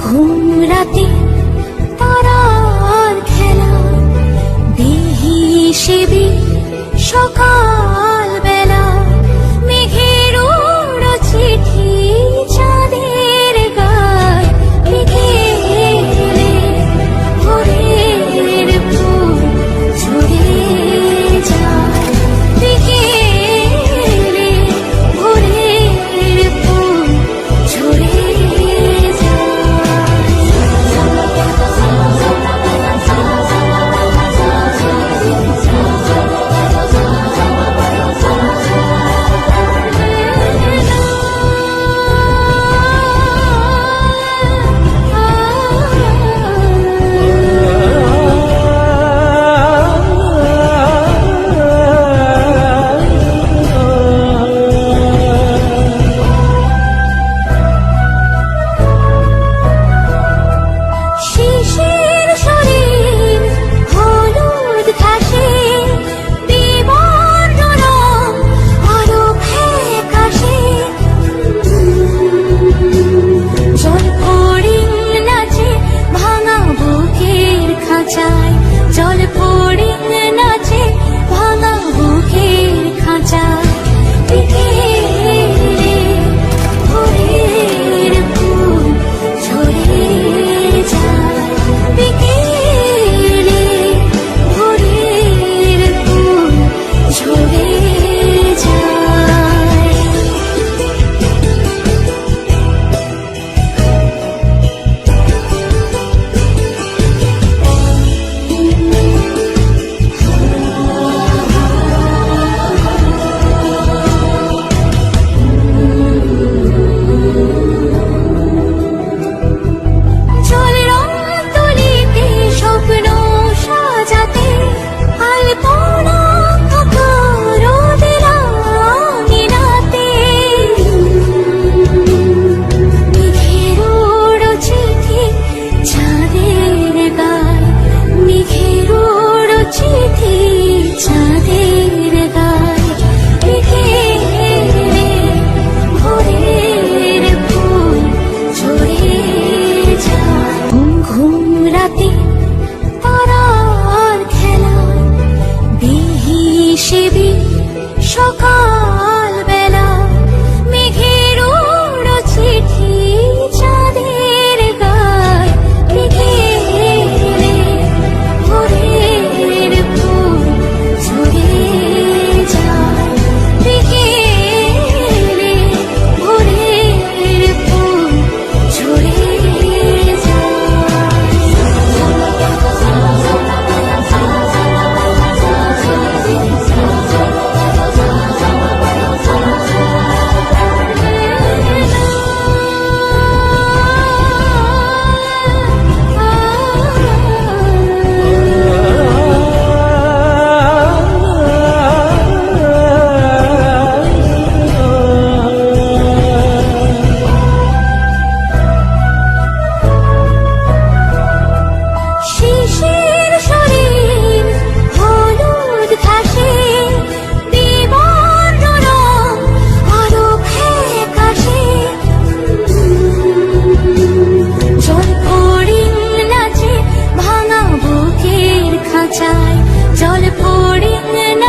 ঘুম রাতে তারার খেলা দেহি সেবি সকাল বেলা মেঘের ওড়া চিঠি চাঁদের গায় বিকেলে ভোরের ফুল ঝরে যায় বিকেলে ভোরের ফুল ঝরে জল ফড়িং নাচে ভাঙা বুকের খাঁচায় বিকেলে ভোরের ফুল ঝরে যায় বিকেলে ভোরের ফুল ঝরে যায়। ঘুম রাতে